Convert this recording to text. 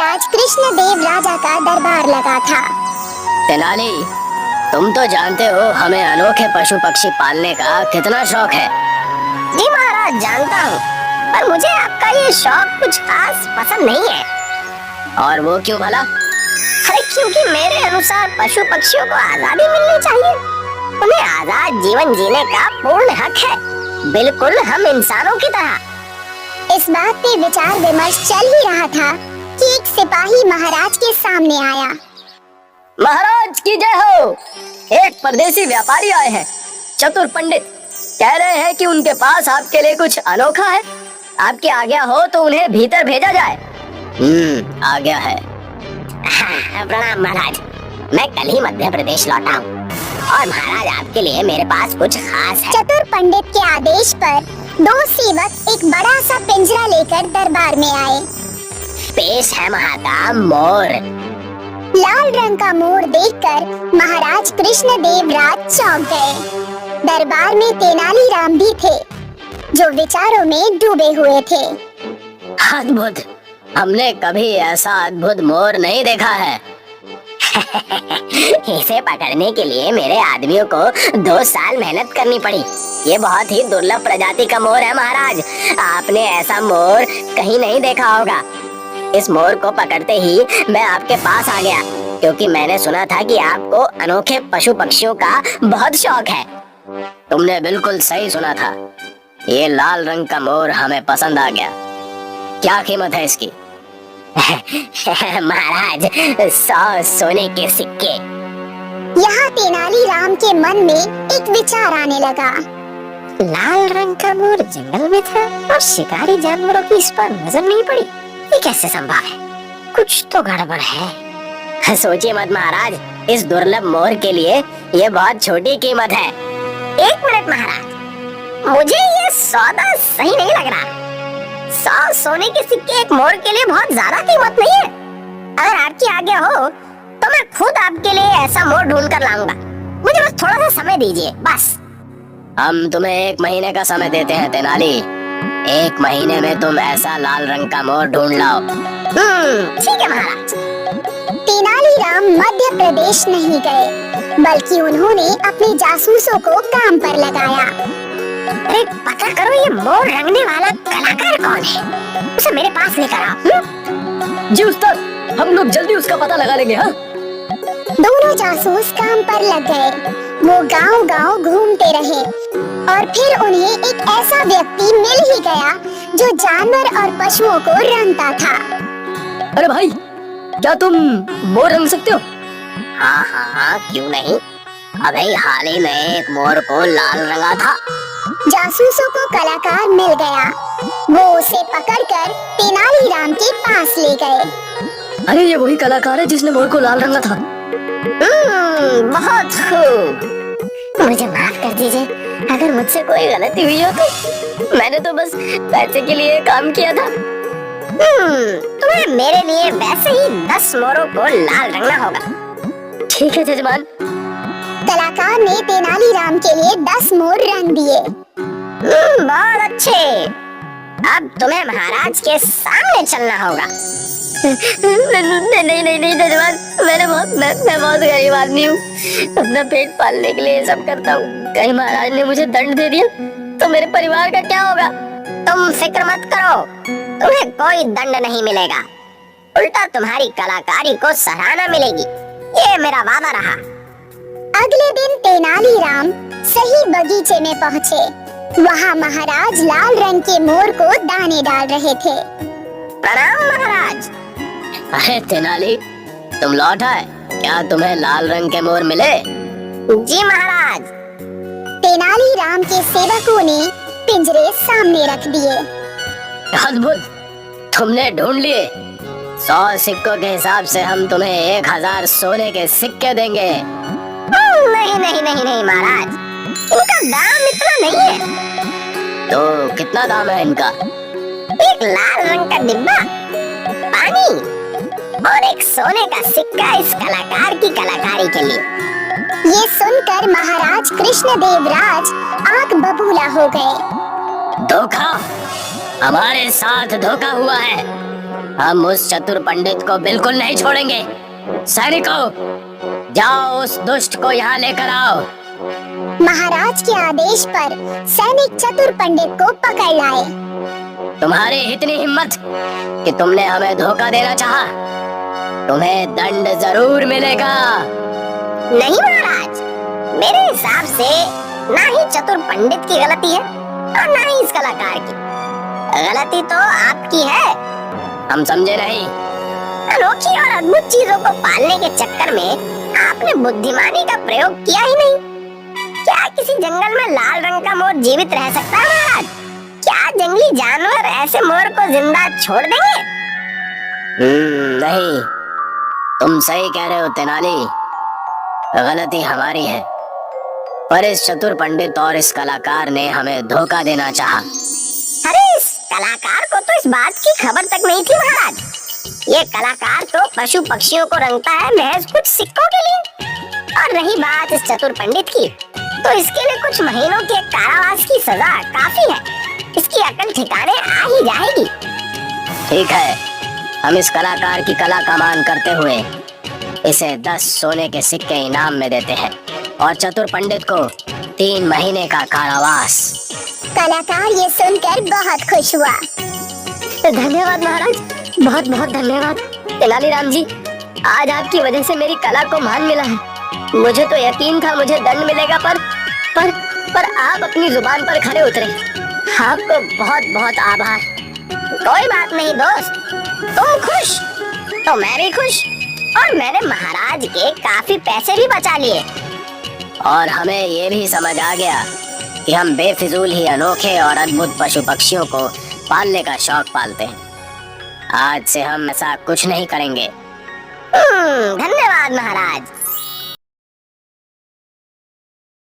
महाराज कृष्णदेव राजा का दरबार लगा था। तेनाली, तुम तो जानते हो हमें अनोखे पशु पक्षी पालने का कितना शौक है। जी महाराज, जानता हूँ, पर मुझे आपका ये शौक कुछ खास पसंद नहीं है। और वो क्यों भला? अरे क्योंकि मेरे अनुसार पशु पक्षियों को आजादी मिलनी चाहिए। उन्हें आजाद जीवन जीने का पूर्ण हक है, बिल्कुल हम इंसानों की तरह। इस बात पे विचार विमर्श चल ही रहा था कि एक सिपाही महाराज के सामने आया। महाराज की जय हो। एक परदेसी व्यापारी आए हैं, चतुर पंडित। कह रहे हैं कि उनके पास आपके लिए कुछ अनोखा है। आपकी आज्ञा हो तो उन्हें भीतर भेजा जाए। आज्ञा है। प्रणाम महाराज, मैं कल ही मध्य प्रदेश लौटा हूँ और महाराज आपके लिए मेरे पास कुछ खास है। चतुर पंडित के आदेश पर दो सेवक एक बड़ा सा पिंजरा लेकर दरबार में आए। पेश है महादाम मोर। लाल रंग का मोर देखकर महाराज कृष्णदेव राज चौंक गए। दरबार में तेनालीराम भी थे, जो विचारों में डूबे हुए थे। अद्भुत, हमने कभी ऐसा अद्भुत मोर नहीं देखा है। इसे पकड़ने के लिए मेरे आदमियों को 2 साल मेहनत करनी पड़ी। ये बहुत ही दुर्लभ प्रजाति का मोर है महाराज। आपने ऐसा मोर कहीं नहीं देखा होगा। इस मोर को पकड़ते ही मैं आपके पास आ गया, क्योंकि मैंने सुना था कि आपको अनोखे पशु पक्षियों का बहुत शौक है। तुमने बिल्कुल सही सुना था। ये लाल रंग का मोर हमें पसंद आ गया। क्या कीमत है इसकी? महाराज, 100 सोने के सिक्के। यहाँ तेनालीराम के मन में एक विचार आने लगा। लाल रंग का मोर जंगल में था और शिकारी जानवरों की इस पर नजर नहीं पड़ी। ये कैसे संभव है? कुछ तो गड़बड़ है। सोचिए मत महाराज, इस दुर्लभ मोर के लिए ये बहुत छोटी कीमत है। 1 मिनट महाराज, मुझे ये सौदा सही नहीं लग रहा। 100 सोने के सिक्के एक मोर के लिए बहुत ज्यादा कीमत नहीं है। अगर आपकी आज्ञा हो तो मैं खुद आपके लिए ऐसा मोर ढूंढ कर लाऊंगा। मुझे बस थोड़ा सा समय दीजिए, बस। हम तुम्हें 1 महीने का समय देते हैं तेनाली। 1 महीने में तुम ऐसा लाल रंग का मोर ढूंढ लाओ। ठीक है महाराज। तेनालीराम मध्य प्रदेश नहीं गए, बल्कि उन्होंने अपने जासूसों को काम पर लगाया। अरे पता करो, ये मोर रंगने वाला कलाकार कौन है? उसे मेरे पास लेकर आओ। जी उस्ताद, हम लोग जल्दी उसका पता लगा लेंगे। हाँ, दोनों जासूस काम पर लग गए। वो गांव-गांव घूमते रहे और फिर उन्हें एक ऐसा व्यक्ति मिल ही गया जो जानवर और पशुओं को रंगता था। अरे भाई, क्या तुम मोर रंग सकते हो? हाँ, क्यों नहीं। अभी हाल ही में एक मोर को लाल रंगा था। जासूसों को कलाकार मिल गया। वो उसे पकड़कर तेनालीराम के पास ले गए। अरे ये वही कलाकार है जिसने मोर को लाल रंगा था। बहुत खूब। मुझे माफ कर दीजिए अगर मुझसे कोई गलती हुई हो तो। मैंने तो बस पैसे के लिए काम किया था। तुम्हें मेरे लिए वैसे ही 10 मोरों को लाल रंगना होगा। ठीक है जजमान। कलाकार ने तेनालीराम के लिए 10 मोर रंग दिए। बहुत अच्छे। अब तुम्हें महाराज के सामने चलना होगा। नहीं जजमान, मैं बहुत गरीब आदमी हूँ। अपना पेट पालने के लिए सब करता हूँ। कहीं महाराज ने मुझे दंड दे दिया तो मेरे परिवार का क्या होगा? तुम फिक्र मत करो, तुम्हें कोई दंड नहीं मिलेगा। उल्टा तुम्हारी कलाकारी को सराहना मिलेगी। ये मेरा वादा रहा। अगले दिन तेनालीराम सही बगीचे में पहुँचे। वहाँ महाराज लाल रंग के मोर को दाने डाल रहे थे। प्रणाम महाराज। अरे तेनाली, तुम लौट आए। क्या तुम्हें लाल रंग के मोर मिले? जी महाराज। तेनालीराम के सेवकों ने पिंजरे सामने रख दिए। अद्भुत, तुमने ढूंढ लिए। 100 सिक्कों के हिसाब से हम तुम्हें 1000 सोने के सिक्के देंगे। नहीं महाराज, इनका दाम इतना नहीं है। तो कितना दाम है इनका? एक लाल रंग का डिब्बा, पानी और एक सोने का सिक्का इस कलाकार की कलाकारी के लिए। ये सुनकर महाराज कृष्णदेव राज आग बबूला हो गए। धोखा, हमारे साथ धोखा हुआ है। हम उस चतुर पंडित को बिल्कुल नहीं छोड़ेंगे। सैनिकों, जाओ उस दुष्ट को यहाँ लेकर आओ। महाराज के आदेश पर सैनिक चतुर पंडित को पकड़ लाए। तुम्हारी इतनी हिम्मत कि तुमने हमें धोखा देना चाहा, तुम्हें दंड जरूर मिलेगा। नहीं महाराज, मेरे हिसाब से ना ही चतुर पंडित की गलती है और ना ही इस कलाकार की। गलती तो आपकी है। हम समझे नहीं। अनोखी और अद्भुत चीजों को पालने के चक्कर में आपने बुद्धिमानी का प्रयोग किया ही नहीं। क्या किसी जंगल में लाल रंग का मोर जीवित रह सकता है महाराज? क्या जंगली जानवर ऐसे मोर को जिंदा छोड़ देंगे? नहीं, तुम सही कह रहे हो तेनाली। गलती हमारी है, पर इस चतुर पंडित और इस कलाकार ने हमें धोखा देना चाहा। अरे इस कलाकार को तो इस बात की खबर तक नहीं थी महाराज। ये कलाकार तो पशु पक्षियों को रंगता है महज कुछ सिक्कों के लिए। और रही बात इस चतुर पंडित की, तो इसके लिए कुछ महीनों के कारावास की सजा काफी है। इसकी अकल ठिकाने आ ही जाएगी। ठीक है, हम इस कलाकार की कला का मान करते हुए इसे 10 सोने के सिक्के इनाम में देते हैं और चतुर पंडित को 3 महीने का कारावास। कलाकार ये सुनकर बहुत खुश हुआ। धन्यवाद महाराज, बहुत बहुत धन्यवाद। तेनालीराम जी, आज आपकी वजह से मेरी कला को मान मिला है। मुझे तो यकीन था मुझे दंड मिलेगा, पर आप अपनी जुबान पर खरे उतरे। आपको बहुत बहुत आभार। कोई बात नहीं दोस्त, तुम खुश तो मैं भी खुश। और मैंने महाराज के काफी पैसे भी बचा लिए। और हमें ये भी समझ आ गया कि हम बेफिजूल ही अनोखे और अद्भुत पशु पक्षियों को पालने का शौक पालते हैं। आज से हम ऐसा कुछ नहीं करेंगे। धन्यवाद महाराज।